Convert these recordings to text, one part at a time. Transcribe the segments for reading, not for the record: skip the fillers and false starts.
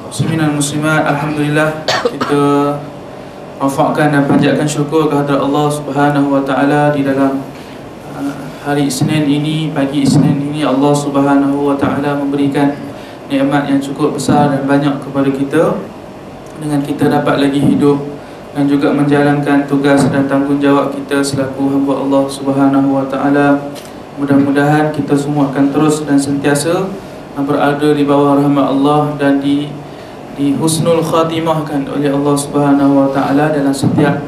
Muslimin dan muslimat, alhamdulillah kita wafakkan dan panjatkan syukur kehadrat Allah Subhanahu wa taala di dalam hari Isnin ini, pagi Isnin ini Allah Subhanahu wa taala memberikan nikmat yang cukup besar dan banyak kepada kita dengan kita dapat lagi hidup dan juga menjalankan tugas dan tanggungjawab kita selaku hamba Allah Subhanahu wa taala. Mudah-mudahan kita semua akan terus dan sentiasa berada di bawah rahmat Allah dan di husnul khatimah kan oleh Allah Subhanahu wa taala dalam setiap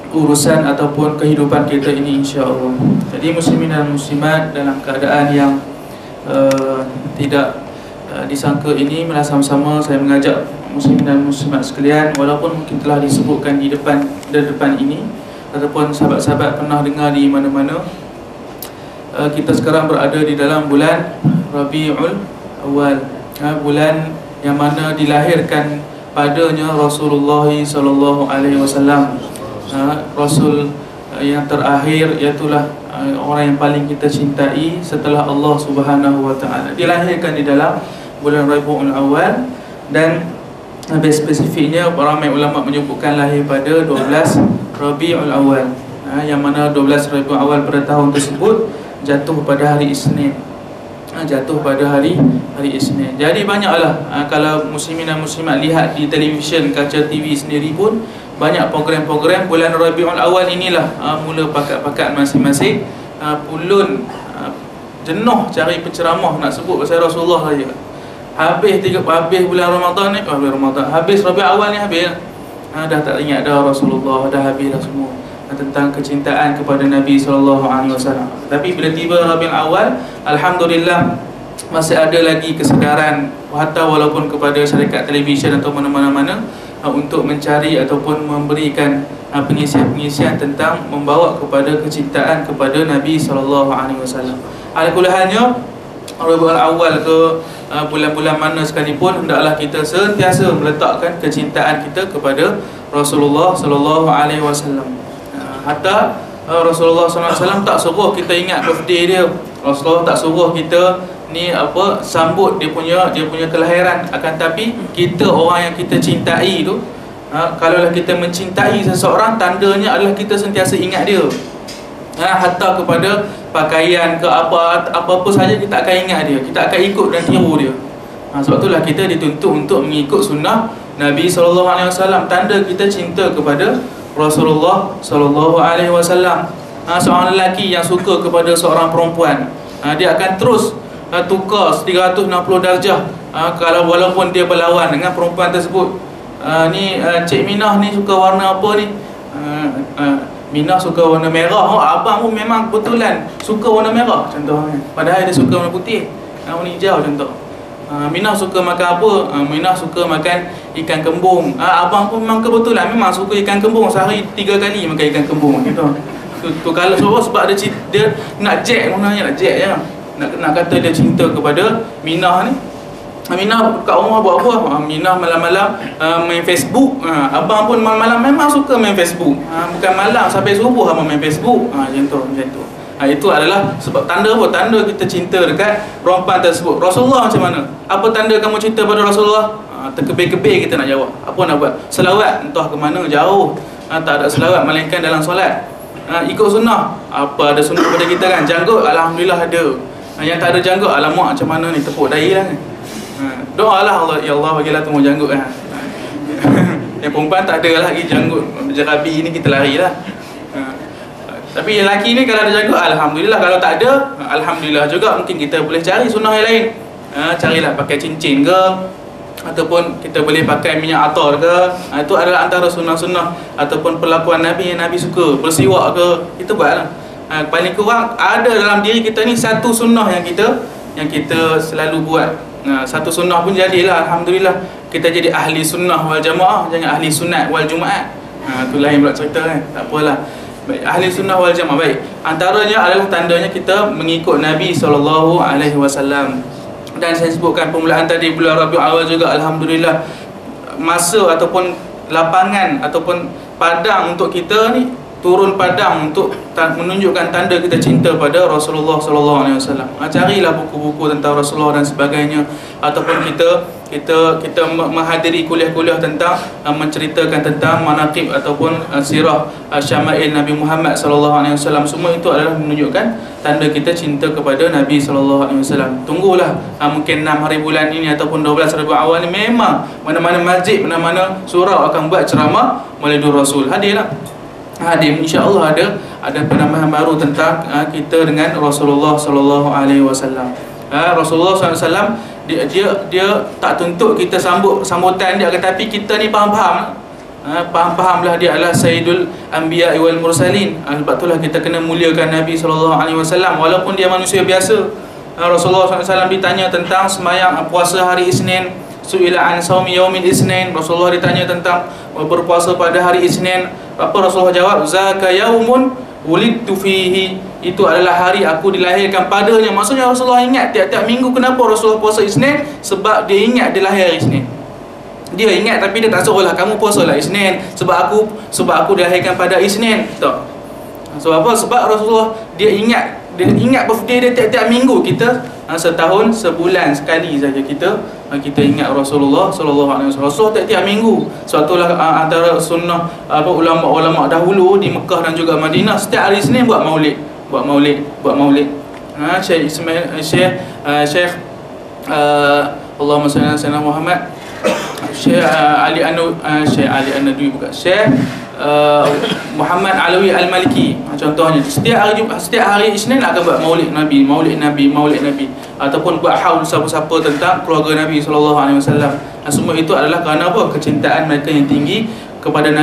urusan ataupun kehidupan kita ini, insya-Allah. Jadi muslimin dan muslimat, dalam keadaan yang tidak disangka ini, sama-sama saya mengajak muslimin dan muslimat sekalian, walaupun mungkin telah disebutkan di depan ini ataupun sahabat-sahabat pernah dengar di mana-mana, kita sekarang berada di dalam bulan Rabiul Awal, bulan yang mana dilahirkan padanya Rasulullah sallallahu alaihi wasallam, Rasul yang terakhir, iaitulah orang yang paling kita cintai setelah Allah Subhanahu wa taala. Dilahirkan di dalam bulan Rabiul Awal, dan lebih spesifiknya ramai ulama menyebutkan lahir pada 12 Rabiul Awal, yang mana 12 Rabiul Awal pada tahun tersebut jatuh pada hari Isnin. Jatuh pada hari Isnin. Jadi banyaklah kalau muslimin dan muslimat lihat di televisyen, kaca TV sendiri pun banyak program-program bulan Rabiul Awal inilah mula pakat-pakat masing-masing pulun jenuh cari penceramah nak sebut pasal Rasulullah saja. Habis bulan Ramadan ni, habis Rabiul Awal ni habis dah tak ingat dah Rasulullah, dah habis dah semua tentang kecintaan kepada Nabi SAW. Tapi bila tiba Rabiul Awal, alhamdulillah masih ada lagi kesedaran, hatta walaupun kepada syarikat televisyen atau mana-mana untuk mencari ataupun memberikan pengisian-pengisian tentang membawa kepada kecintaan kepada Nabi SAW. Alkulahannya Rabiul Awal ke bulan-bulan mana sekalipun, hendaklah kita sentiasa meletakkan kecintaan kita kepada Rasulullah SAW. Hatta Rasulullah SAW tak suruh kita ingat birthday dia. Rasulullah tak suruh kita sambut dia punya kelahiran. Akan tapi kita, orang yang kita cintai tu, kalaulah kita mencintai seseorang, tandanya adalah kita sentiasa ingat dia. Hatta kepada pakaian ke apa-apa saja kita akan ingat dia, kita akan ikut dan tiru dia. Sebab itulah kita dituntut untuk mengikut sunnah Nabi SAW. Tanda kita cinta kepada Rasulullah sallallahu alaihi wasallam. Seorang lelaki yang suka kepada seorang perempuan, dia akan terus tukar 360 darjah kalau walaupun dia berlawan dengan perempuan tersebut. Cik Minah ni suka warna apa ni? Minah suka warna merah. Abang pun memang betulan suka warna merah contohnya, padahal dia suka warna putih, warna hijau contoh. Minah suka makan apa? Minah suka makan ikan kembung. Abang pun memang kebetulan memang suka ikan kembung, sehari 3 kali makan ikan kembung gitu. Tu kalau sebab dia nak jack, maknanya nak jack je. Nak kata dia cinta kepada Minah ni. Minah kat rumah buat apa? Minah malam-malam main Facebook. Abang pun malam-malam memang suka main Facebook. Bukan malam sampai subuh abang main Facebook. Macam tu. Itu adalah sebab tanda apa? Tanda kita cinta dekat perempuan tersebut. Rasulullah macam mana? Apa tanda kamu cinta pada Rasulullah? Terkebir-kebir kita nak jawab. Apa nak buat? Selawat entah ke mana jauh. Tak ada selawat melainkan dalam solat. Ikut sunnah. Apa ada sunnah pada kita kan? Janggut, alhamdulillah ada. Yang tak ada janggut, alamak macam mana ni, tepuk dahi lah kan. Doalah Allah, ya Allah bagilah tumbuh janggut kan. Yang perempuan tak ada lagi janggut, jerabi ni kita larilah. Tapi yang lelaki ni kalau ada janggut, alhamdulillah. Kalau tak ada, alhamdulillah juga. Mungkin kita boleh cari sunnah yang lain. Carilah pakai cincin ke, ataupun kita boleh pakai minyak atar ke. Itu adalah antara sunnah-sunnah ataupun perlakuan Nabi yang Nabi suka. Bersiwak ke, kita buatlah. Paling kurang ada dalam diri kita ni satu sunnah yang kita selalu buat. Satu sunnah pun jadilah, alhamdulillah. Kita jadi ahli sunnah wal jamaah, jangan ahli sunat wal jumaat. Itu lain pula cerita kan. Tak apalah. Baik, ahli sunnah wal jamaah. Baik, antaranya adalah tandanya kita mengikut Nabi SAW. Dan saya sebutkan permulaan tadi bulan Rabiul Awal juga, alhamdulillah, masa ataupun lapangan ataupun padang untuk kita ni turun padang untuk menunjukkan tanda kita cinta pada Rasulullah SAW. Carilah buku-buku tentang Rasulullah dan sebagainya, ataupun kita kita menghadiri kuliah-kuliah tentang menceritakan tentang manaqib ataupun sirah syama'il Nabi Muhammad sallallahu alaihi wasallam. Semua itu adalah menunjukkan tanda kita cinta kepada Nabi sallallahu alaihi wasallam. Tunggulah mungkin 6 hari bulan ini ataupun 12 Rabiul Awal ni, memang mana-mana masjid, mana-mana surau akan buat ceramah Maulidur Rasul. Hadirlah. Hadir, insya-Allah ada penambahan baru tentang kita dengan Rasulullah sallallahu alaihi wasallam. Rasulullah sallallahu alaihi wasallam dia tak tuntut kita sambutan dia, tetapi kita ni faham-faham. Faham-fahamlah dia adalah Sayyidul Anbiya wal Mursalin. Sebab itulah kita kena muliakan Nabi sallallahu alaihi wasallam walaupun dia manusia biasa. Rasulullah sallallahu alaihi wasallam ditanya tentang sembahyang puasa hari Isnin, su'ila an saumi yaumil Isnin. Rasulullah ditanya tentang berpuasa pada hari Isnin. Apa Rasulullah jawab? Zaka yaumun wulidtu fihi. Itu adalah hari aku dilahirkan padanya. Maksudnya Rasulullah ingat tiap-tiap minggu. Kenapa Rasulullah puasa Isnin? Sebab dia ingat dia lahir hari Isnin. Dia ingat, tapi dia tak suruhlah kamu puasalah Isnin sebab aku dilahirkan pada Isnin. Tak. Sebab apa? Sebab Rasulullah dia ingat birthday dia tiap-tiap minggu. Kita setahun sebulan sekali saja kita ingat Rasulullah sallallahu alaihi wasallam. Rasulullah tiap-tiap minggu. Sebab itulah antara sunnah ulama-ulama dahulu di Mekah dan juga Madinah, setiap hari Isnin buat maulid. Syekh Allahumma salli ala sayyidina Muhammad, Syekh Ali An-Nadwi, bukan Syekh Muhammad Alawi Al-Maliki. Contohnya setiap hari Isnin akan buat maulid Nabi ataupun buat haul siapa-siapa tentang keluarga Nabi sallallahu alaihi wasallam. Semua itu adalah kerana apa? Kecintaan mereka yang tinggi kepada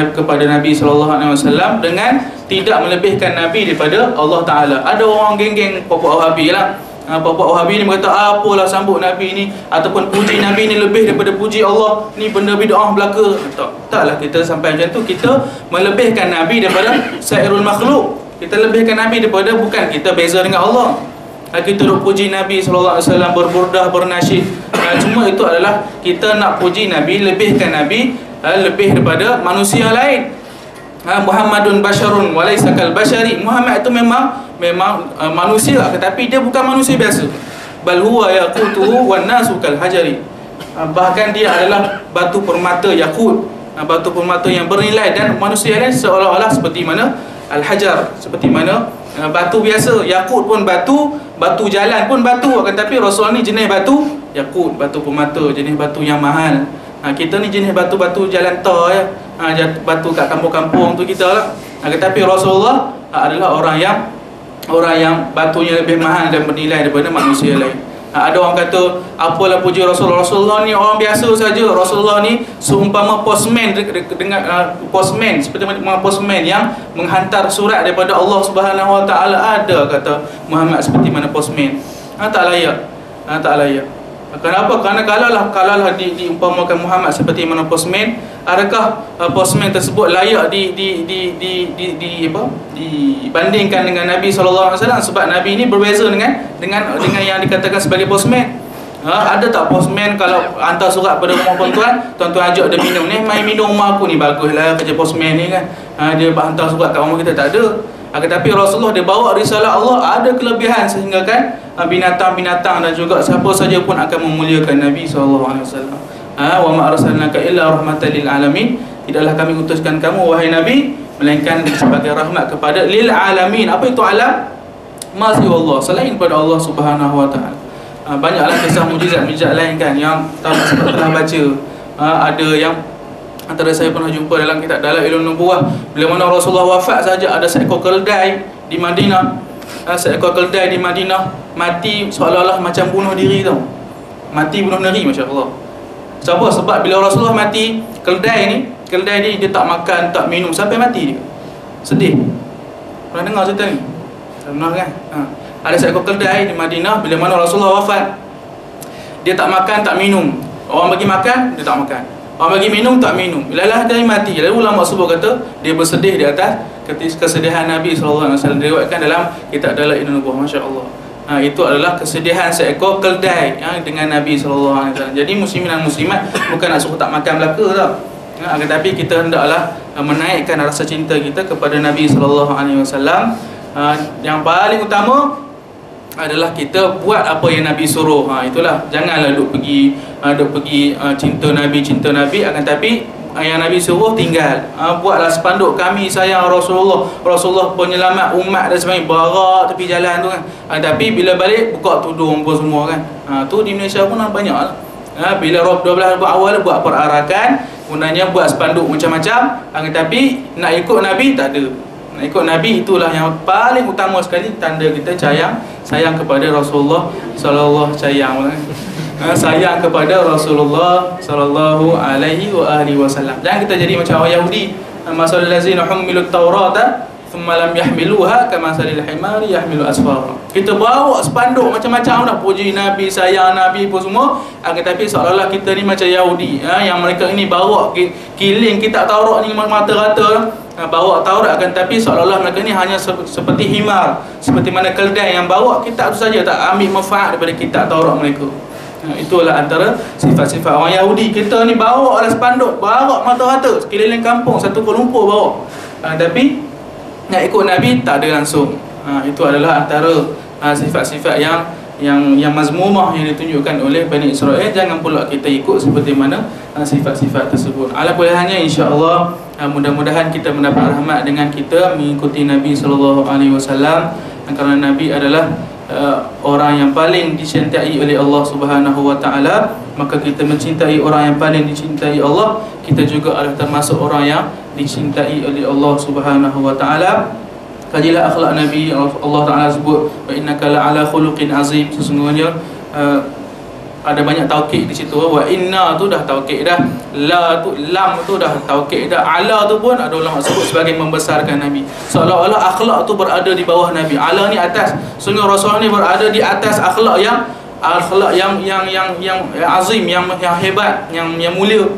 Nabi sallallahu alaihi wasallam dengan tidak melebihkan Nabi daripada Allah Taala. Ada orang geng-geng pokok Wahabi lah. Pokok Wahabi ni berkata apalah sambut Nabi ni ataupun puji Nabi ni lebih daripada puji Allah, ni benda bid'ah belaka. Taklah kita sampai macam tu. Kita melebihkan Nabi daripada sairul makhluk. Kita lebihkan Nabi daripada, bukan kita beza dengan Allah. Kita duk puji Nabi sallallahu alaihi wasallam, berburdah, bernasyid. Cuma itu adalah kita nak puji Nabi, lebihkan Nabi lebih daripada manusia lain. Muhammadun basyarun walaysa kal basyari. Muhammad itu memang manusia, tetapi dia bukan manusia biasa. Bal huwa yaqutuhu wan nasu kal hajari. Bahkan dia adalah batu permata yakut, batu permata yang bernilai, dan manusia lain seolah-olah seperti mana al-hajar, seperti mana batu biasa. Yakut pun batu jalan pun batu, tetapi Rasul ni jenis batu yakut, batu permata, jenis batu yang mahal. Kita ni jenis batu-batu jalan tar ya. Batu kat kampung-kampung tu kita lah. Tetapi Rasulullah adalah orang yang batunya lebih mahal dan bernilai daripada manusia lain. Ada orang kata apalah puji Rasulullah ni orang biasa saja. Rasulullah ni seumpama postman dengan postman, seperti postman yang menghantar surat daripada Allah Subhanahu Wa Taala. Ada kata Muhammad seperti mana postman. Tak layak. Kenapa? Kerana kalaulah diumpamakan Muhammad seperti mana postman, adakah postman tersebut layak dibandingkan dengan Nabi sallallahu alaihi wasallam? Sebab Nabi ini berbeza dengan yang dikatakan sebagai postman. Ada tak postman kalau hantar surat pada rumah tuan-tuan ajak dia minum, ni mai minum rumah aku ni, baguslah kerja postman ni kan. Dia hantar surat kat rumah kita, tak ada. Tetapi Rasulullah dia bawa risalah Allah, ada kelebihan sehingga kan binatang-binatang dan juga siapa saja pun akan memuliakan Nabi SAW. Wa ma arsalnaka illa rahmatan lil alamin. Tidaklah kami utuskan kamu wahai Nabi melainkan sebagai rahmat kepada lil alamin. Apa itu alam? Masih Allah, selain pada Allah Subhanahu Wa Taala. Banyaklah kisah mujizat lain kan yang telah baca. Ada yang antara saya pernah jumpa dalam kitab Dalailun Nubuwah, bila mana Rasulullah wafat saja ada seekor keldai di Madinah. Seekor keldai di Madinah mati seolah-olah macam bunuh diri tau. Mati bunuh diri, masya-Allah. Sebab bila Rasulullah mati, keldai ni dia tak makan, tak minum sampai mati dia. Sedih. Pernah dengar cerita ni? Pernah kan? Ada seekor keldai di Madinah bila mana Rasulullah wafat. Dia tak makan, tak minum. Orang bagi makan, dia tak makan. Orang bagi minum, tak minum. Bila dia mati. Lalu ulama sebut kata dia bersedih di atas kesedihan Nabi SAW. Diriwayatkan dalam kitab Dalailun Nubuwah. Masya Allah. Itu adalah kesedihan seekor keldai dengan Nabi SAW. Jadi muslimin dan muslimat bukan nak suruh tak makan belaka tau. Tetapi kita hendaklah menaikkan rasa cinta kita kepada Nabi SAW. Yang paling utama adalah kita buat apa yang Nabi suruh. Itulah, janganlah duk pergi cinta Nabi akan tapi yang Nabi suruh tinggal. Buatlah spanduk kami sayang Rasulullah penyelamat umat dan sebagainya, barak tepi jalan tu kan. Tapi bila balik buka tudung pun semua kan. Tu di Malaysia pun banyak lah. Bila Rob 12 awal buat perarakan, gunanya buat spanduk macam-macam, tapi nak ikut Nabi tak ada. Nak ikut Nabi itulah yang paling utama sekali, tanda kita sayang kepada Rasulullah sallallahu sayang kepada Rasulullah sallallahu alaihi wasallam. Jangan kita jadi macam orang Yahudi, masalul ladzina humilut taurata thumma lam yahmiluha kamasalil himari yahmilu asfara. Kita bawa spanduk macam-macam dah, puji Nabi, sayang Nabi pun semua, tapi seolah-olah kita ni macam Yahudi, yang mereka ini bawa kiling kitab Taurat ni mata-rata, bawa Taurat akan tapi seolah-olah mereka ni hanya seperti himar, seperti mana keledai yang bawa kitab tu saja, tak ambil manfaat daripada kitab Taurat mereka. Itulah antara sifat-sifat orang Yahudi. Kita ni bawa alas spanduk, bawa mata-rata sekeliling kampung, satu Kuala Lumpur bawa, tapi nak ikut Nabi tak ada langsung. Itu adalah antara sifat-sifat yang mazmumah yang ditunjukkan oleh Bani Israel. Jangan pula kita ikut seperti mana sifat-sifat tersebut. Ala kuliahnya, insya-Allah mudah-mudahan kita mendapat rahmat dengan kita mengikuti Nabi sallallahu alaihi wasallam, kerana Nabi adalah orang yang paling dicintai oleh Allah Subhanahu wa taala. Maka kita mencintai orang yang paling dicintai Allah, kita juga adalah termasuk orang yang dicintai oleh Allah Subhanahu wa taala. Kajilah akhlak Nabi. Allah Taala sebut wa innaka la'ala khuluqin azim. Sesungguhnya ada banyak taukid di situ. Wa inna tu dah taukid dah, la tu, lam tu dah taukid dah, ala tu pun ada ulama sebut sebagai membesarkan Nabi. Seolah-olah akhlak tu berada di bawah Nabi, ala ni atas. Sungguh Rasul ni berada di atas akhlak yang azim, yang hebat, yang mulia.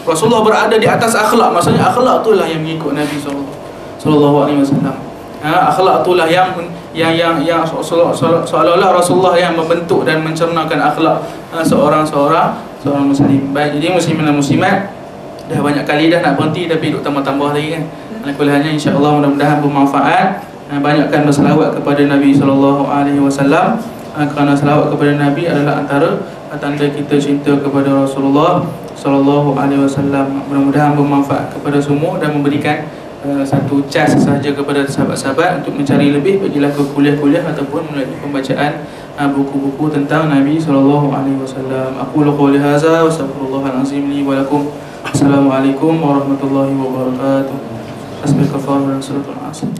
Rasulullah berada di atas akhlak, maksudnya akhlak itulah yang mengikut Nabi sallallahu alaihi wasallam. Akhlak itulah yang seolah-olah Rasulullah yang membentuk dan mencernakan akhlak seorang muslim. Baik, jadi muslimin dan muslimat, dah banyak kali dah nak berhenti tapi duk tambah-tambah lagi kan. Kuliahnya insya-Allah mudah-mudahan bermanfaat. Banyakkan berselawat kepada Nabi sallallahu alaihi wasallam, kerana selawat kepada Nabi adalah antara tanda kita cinta kepada Rasulullah sallallahu alaihi wasallam. Mudah-mudahan bermanfaat kepada semua dan memberikan satu cas sahaja kepada sahabat-sahabat untuk mencari lebih, bagilah ke kuliah-kuliah ataupun melalui pembacaan buku-buku tentang Nabi sallallahu alaihi wasallam. Aku qouli hadza wa astaghfirullahal azim li wa lakum. Assalamualaikum warahmatullahi wabarakatuh. Hasbunallahu wa ni'mal wakeel.